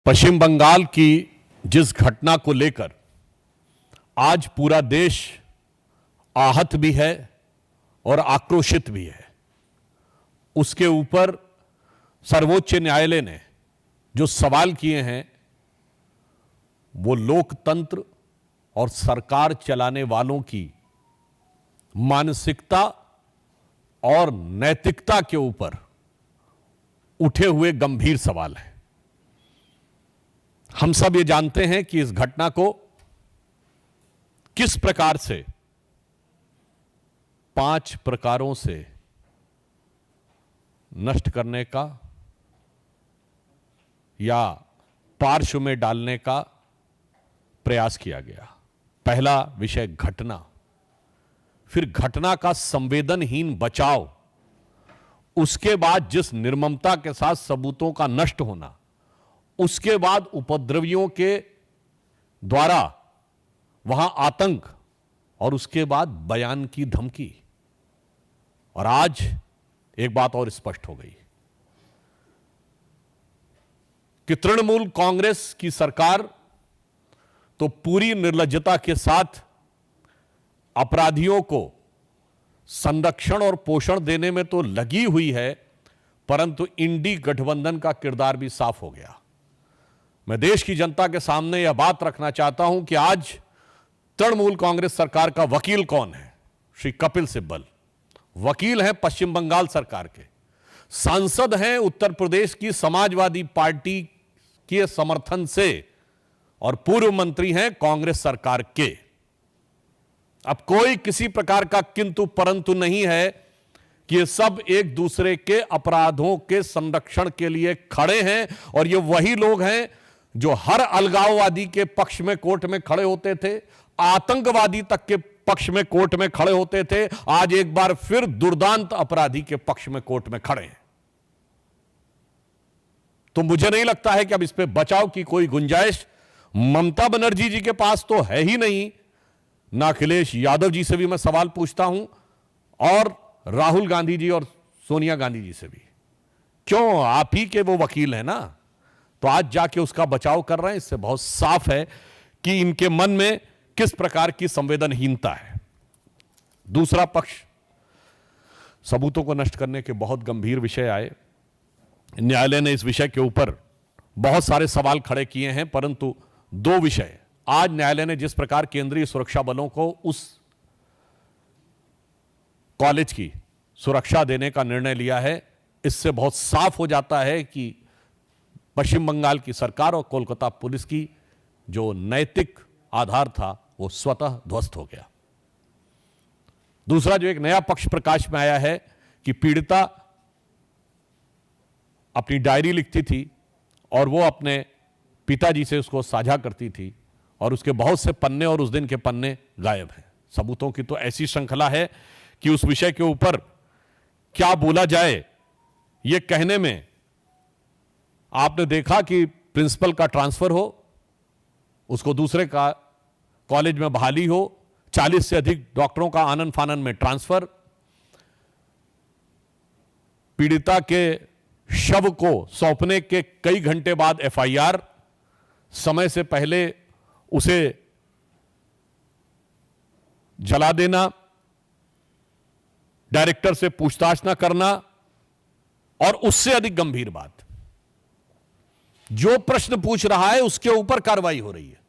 पश्चिम बंगाल की जिस घटना को लेकर आज पूरा देश आहत भी है और आक्रोशित भी है, उसके ऊपर सर्वोच्च न्यायालय ने जो सवाल किए हैं वो लोकतंत्र और सरकार चलाने वालों की मानसिकता और नैतिकता के ऊपर उठे हुए गंभीर सवाल हैं। हम सब ये जानते हैं कि इस घटना को किस प्रकार से 5 प्रकारों से नष्ट करने का या पार्श्व में डालने का प्रयास किया गया। पहला विषय घटना, फिर घटना का संवेदनहीन बचाव, उसके बाद जिस निर्ममता के साथ सबूतों का नष्ट होना, उसके बाद उपद्रवियों के द्वारा वहां आतंक और उसके बाद बयान की धमकी। और आज एक बात और स्पष्ट हो गई कि तृणमूल कांग्रेस की सरकार तो पूरी निर्लज्जता के साथ अपराधियों को संरक्षण और पोषण देने में तो लगी हुई है, परंतु इंडी गठबंधन का किरदार भी साफ हो गया। मैं देश की जनता के सामने यह बात रखना चाहता हूं कि आज तृणमूल कांग्रेस सरकार का वकील कौन है? श्री कपिल सिब्बल वकील हैं पश्चिम बंगाल सरकार के, सांसद हैं उत्तर प्रदेश की समाजवादी पार्टी के समर्थन से और पूर्व मंत्री हैं कांग्रेस सरकार के। अब कोई किसी प्रकार का किंतु परंतु नहीं है कि ये सब एक दूसरे के अपराधों के संरक्षण के लिए खड़े हैं। और ये वही लोग हैं जो हर अलगाववादी के पक्ष में कोर्ट में खड़े होते थे, आतंकवादी तक के पक्ष में कोर्ट में खड़े होते थे, आज एक बार फिर दुर्दांत अपराधी के पक्ष में कोर्ट में खड़े हैं। तो मुझे नहीं लगता है कि अब इस पे बचाव की कोई गुंजाइश ममता बनर्जी जी के पास तो है ही नहीं, ना अखिलेश यादव जी से भी मैं सवाल पूछता हूं और राहुल गांधी जी और सोनिया गांधी जी से भी। क्यों? आप ही के वो वकील हैं ना, तो आज जाके उसका बचाव कर रहे हैं। इससे बहुत साफ है कि इनके मन में किस प्रकार की संवेदनहीनता है। दूसरा पक्ष, सबूतों को नष्ट करने के बहुत गंभीर विषय आए। न्यायालय ने इस विषय के ऊपर बहुत सारे सवाल खड़े किए हैं, परंतु 2 विषय आज न्यायालय ने जिस प्रकार केंद्रीय सुरक्षा बलों को उस कॉलेज की सुरक्षा देने का निर्णय लिया है, इससे बहुत साफ हो जाता है कि पश्चिम बंगाल की सरकार और कोलकाता पुलिस की जो नैतिक आधार था वो स्वतः ध्वस्त हो गया। दूसरा जो एक नया पक्ष प्रकाश में आया है कि पीड़िता अपनी डायरी लिखती थी और वो अपने पिताजी से उसको साझा करती थी और उसके बहुत से पन्ने और उस दिन के पन्ने गायब हैं। सबूतों की तो ऐसी श्रृंखला है कि उस विषय के ऊपर क्या बोला जाए ये कहने में, आपने देखा कि प्रिंसिपल का ट्रांसफर हो, उसको दूसरे का कॉलेज में बहाली हो, 40 से अधिक डॉक्टरों का आनन फानन में ट्रांसफर, पीड़िता के शव को सौंपने के कई घंटे बाद एफआईआर, समय से पहले उसे जला देना, डायरेक्टर से पूछताछ न करना, और उससे अधिक गंभीर बात, जो प्रश्न पूछ रहा है उसके ऊपर कार्रवाई हो रही है।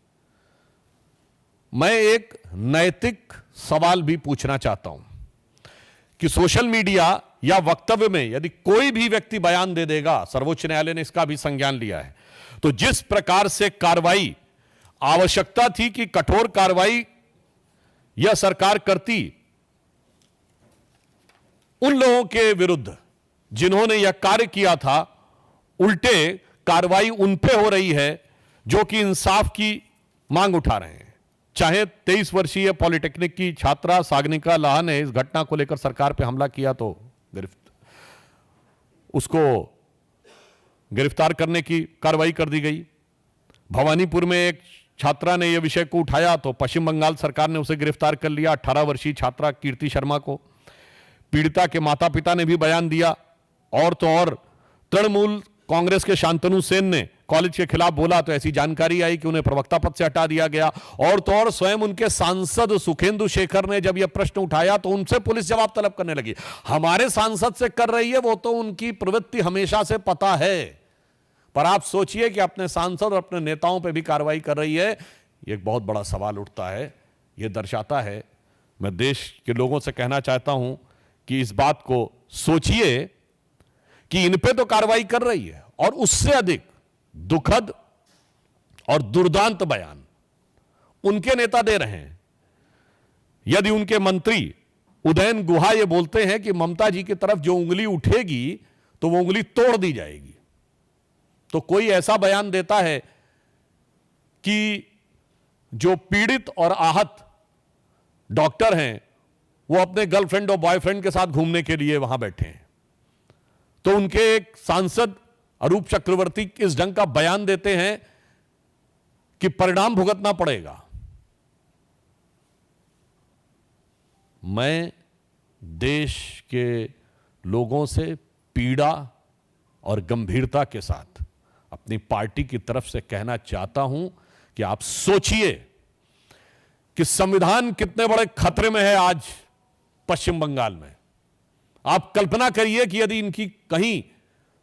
मैं एक नैतिक सवाल भी पूछना चाहता हूं कि सोशल मीडिया या वक्तव्य में यदि कोई भी व्यक्ति बयान दे देगा, सर्वोच्च न्यायालय ने इसका भी संज्ञान लिया है, तो जिस प्रकार से कार्रवाई आवश्यकता थी कि कठोर कार्रवाई यह सरकार करती उन लोगों के विरुद्ध जिन्होंने यह कार्य किया था, उल्टे कार्रवाई उन पे हो रही है जो कि इंसाफ की मांग उठा रहे हैं। चाहे 23 वर्षीय पॉलिटेक्निक की छात्रा सागनिका लाहा ने इस घटना को लेकर सरकार पे हमला किया तो उसको गिरफ्तार करने की कार्रवाई कर दी गई। भवानीपुर में एक छात्रा ने यह विषय को उठाया तो पश्चिम बंगाल सरकार ने उसे गिरफ्तार कर लिया, 18 वर्षीय छात्रा कीर्ति शर्मा को। पीड़िता के माता पिता ने भी बयान दिया, और तो और तृणमूल कांग्रेस के शांतनु सेन ने कॉलेज के खिलाफ बोला तो ऐसी जानकारी आई कि उन्हें प्रवक्ता पद से हटा दिया गया। और तो और स्वयं उनके सांसद सुखेंदु शेखर ने जब यह प्रश्न उठाया तो उनसे पुलिस जवाब तलब करने लगी। हमारे सांसद से कर रही है, वो तो उनकी प्रवृत्ति हमेशा से पता है, पर आप सोचिए कि अपने सांसद और अपने नेताओं पर भी कार्रवाई कर रही है। यह एक बहुत बड़ा सवाल उठता है। यह दर्शाता है, मैं देश के लोगों से कहना चाहता हूं कि इस बात को सोचिए कि इन पे तो कार्रवाई कर रही है, और उससे अधिक दुखद और दुर्दांत बयान उनके नेता दे रहे हैं। यदि उनके मंत्री उदयन गुहा ये बोलते हैं कि ममता जी की तरफ जो उंगली उठेगी तो वो उंगली तोड़ दी जाएगी, तो कोई ऐसा बयान देता है कि जो पीड़ित और आहत डॉक्टर हैं वो अपने गर्लफ्रेंड और बॉयफ्रेंड के साथ घूमने के लिए वहां बैठे हैं, तो उनके एक सांसद अरूप चक्रवर्ती इस ढंग का बयान देते हैं कि परिणाम भुगतना पड़ेगा। मैं देश के लोगों से पीड़ा और गंभीरता के साथ अपनी पार्टी की तरफ से कहना चाहता हूं कि आप सोचिए कि संविधान कितने बड़े खतरे में है आज पश्चिम बंगाल में। आप कल्पना करिए कि यदि इनकी कहीं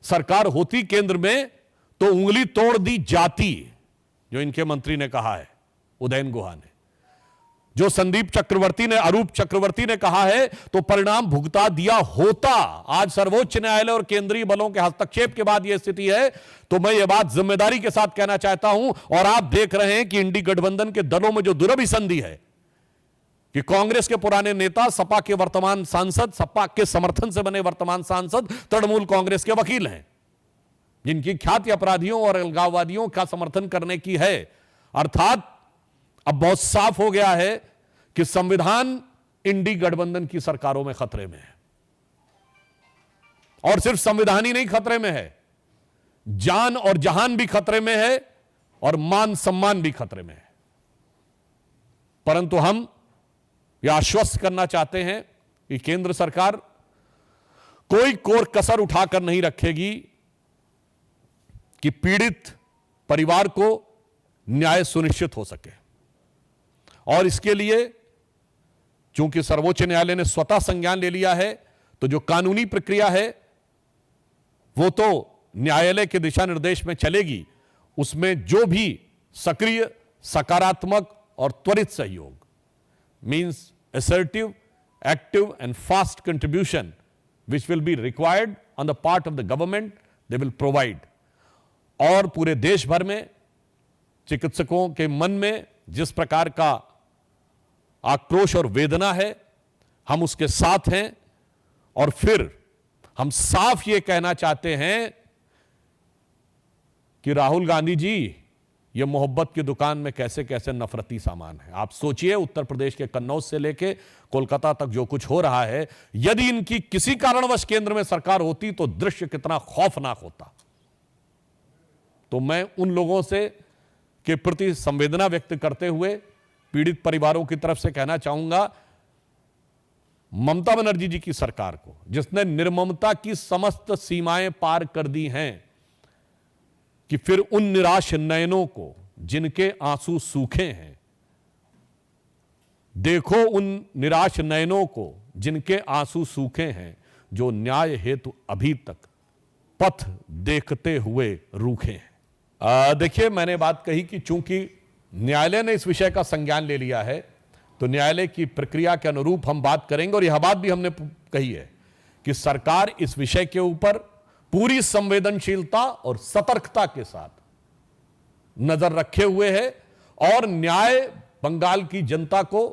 सरकार होती केंद्र में तो उंगली तोड़ दी जाती, जो इनके मंत्री ने कहा है, उदयन गुहा ने, जो संदीप चक्रवर्ती ने, अरूप चक्रवर्ती ने कहा है, तो परिणाम भुगता दिया होता। आज सर्वोच्च न्यायालय और केंद्रीय बलों के हस्तक्षेप के बाद यह स्थिति है, तो मैं यह बात जिम्मेदारी के साथ कहना चाहता हूं। और आप देख रहे हैं कि इंडी गठबंधन के दलों में जो दुरभिसंधि है कि कांग्रेस के पुराने नेता, सपा के वर्तमान सांसद, सपा के समर्थन से बने वर्तमान सांसद तृणमूल कांग्रेस के वकील हैं, जिनकी ख्याति अपराधियों और अलगाववादियों का समर्थन करने की है। अर्थात अब बहुत साफ हो गया है कि संविधान इंडी गठबंधन की सरकारों में खतरे में है। और सिर्फ संविधान ही नहीं खतरे में है, जान और जहान भी खतरे में है और मान सम्मान भी खतरे में है। परंतु हम यह आश्वस्त करना चाहते हैं कि केंद्र सरकार कोई कोर कसर उठाकर नहीं रखेगी कि पीड़ित परिवार को न्याय सुनिश्चित हो सके। और इसके लिए चूंकि सर्वोच्च न्यायालय ने स्वतः संज्ञान ले लिया है, तो जो कानूनी प्रक्रिया है वो तो न्यायालय के दिशा निर्देश में चलेगी। उसमें जो भी सक्रिय, सकारात्मक और त्वरित सहयोग, means assertive, active and fast contribution which will be required on the part of the government, they will provide। और पूरे देश भर में चिकित्सकों के मन में जिस प्रकार का आक्रोश और वेदना है, हम उसके साथ हैं। और फिर हम साफ ये कहना चाहते हैं कि राहुल गांधी जी, ये मोहब्बत की दुकान में कैसे कैसे नफरती सामान है। आप सोचिए, उत्तर प्रदेश के कन्नौज से लेके कोलकाता तक जो कुछ हो रहा है, यदि इनकी किसी कारणवश केंद्र में सरकार होती तो दृश्य कितना खौफनाक होता। तो मैं उन लोगों से के प्रति संवेदना व्यक्त करते हुए पीड़ित परिवारों की तरफ से कहना चाहूंगा, ममता बनर्जी जी की सरकार को, जिसने निर्ममता की समस्त सीमाएं पार कर दी हैं, कि फिर उन निराश नयनों को जिनके आंसू सूखे हैं, देखो उन निराश नयनों को जिनके आंसू सूखे हैं, जो न्याय हेतु अभी तक पथ देखते हुए रूखे हैं। देखिए, मैंने बात कही कि चूंकि न्यायालय ने इस विषय का संज्ञान ले लिया है, तो न्यायालय की प्रक्रिया के अनुरूप हम बात करेंगे। और यह बात भी हमने कही है कि सरकार इस विषय के ऊपर पूरी संवेदनशीलता और सतर्कता के साथ नजर रखे हुए है, और न्याय बंगाल की जनता को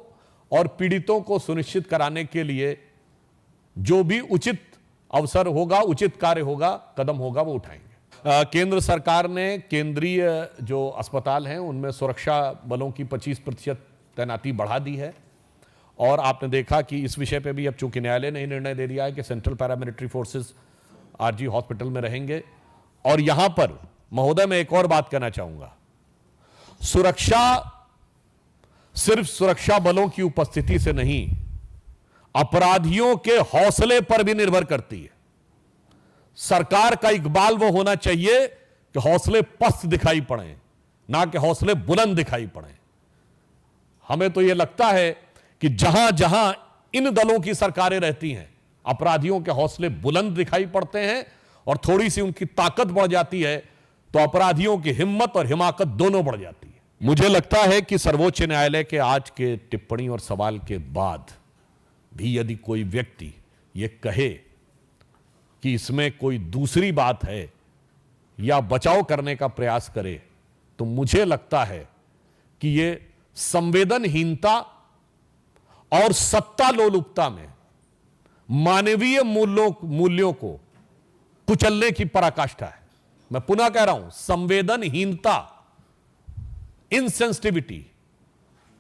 और पीड़ितों को सुनिश्चित कराने के लिए जो भी उचित अवसर होगा, उचित कार्य होगा, कदम होगा, वो उठाएंगे। केंद्र सरकार ने केंद्रीय जो अस्पताल हैं उनमें सुरक्षा बलों की 25% तैनाती बढ़ा दी है। और आपने देखा कि इस विषय पे भी अब चूंकि न्यायालय ने ही निर्णय दे दिया है कि central paramilitary forces RG hospital में रहेंगे। और यहां पर महोदय, मैं एक और बात कहना चाहूंगा, सुरक्षा सिर्फ सुरक्षा बलों की उपस्थिति से नहीं, अपराधियों के हौसले पर भी निर्भर करती है। सरकार का इकबाल वो होना चाहिए कि हौसले पस्त दिखाई पड़े, ना कि हौसले बुलंद दिखाई पड़े। हमें तो यह लगता है कि जहां जहां इन दलों की सरकारें रहती हैं, अपराधियों के हौसले बुलंद दिखाई पड़ते हैं और थोड़ी सी उनकी ताकत बढ़ जाती है तो अपराधियों की हिम्मत और हिमाकत दोनों बढ़ जाती है। मुझे लगता है कि सर्वोच्च न्यायालय के आज के टिप्पणी और सवाल के बाद भी यदि कोई व्यक्ति यह कहे कि इसमें कोई दूसरी बात है या बचाव करने का प्रयास करे, तो मुझे लगता है कि यह संवेदनहीनता और सत्ता लोलुपता में मानवीय मूल्यों को कुचलने की पराकाष्ठा है। मैं पुनः कह रहा हूं, संवेदनहीनता, इनसेंसिटिविटी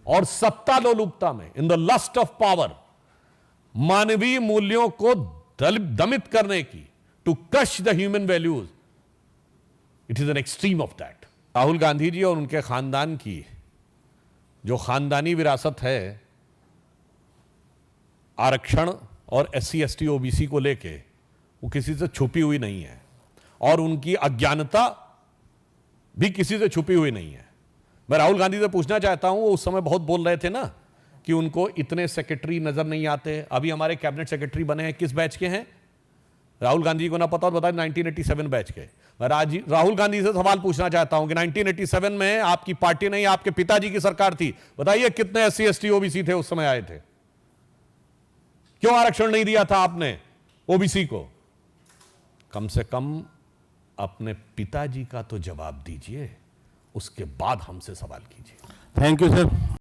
और सत्ता लोलुपता में, in the lust of power, मानवीय मूल्यों को दमित करने की, to crush the human values, it is an extreme of that. Rahul Gandhi ji और उनके खानदान की जो खानदानी विरासत है आरक्षण और SC ST OBC को लेके, वो किसी से छुपी हुई नहीं है और उनकी अज्ञानता भी किसी से छुपी हुई नहीं है। मैं राहुल गांधी से पूछना चाहता हूं, वो उस समय बहुत बोल रहे थे ना कि उनको इतने सेक्रेटरी नजर नहीं आते। अभी हमारे कैबिनेट सेक्रेटरी बने हैं, किस बैच के हैं? राहुल गांधी को ना पता तो बताए, 1987 बैच के। मैं राहुल गांधी से सवाल पूछना चाहता हूं कि 1987 में आपकी पार्टी नहीं, आपके पिताजी की सरकार थी, बताइए कितने SC ST OBC थे उस समय आए थे? क्यों आरक्षण नहीं दिया था आपने OBC को? कम से कम अपने पिताजी का तो जवाब दीजिए, उसके बाद हमसे सवाल कीजिए। Thank you sir.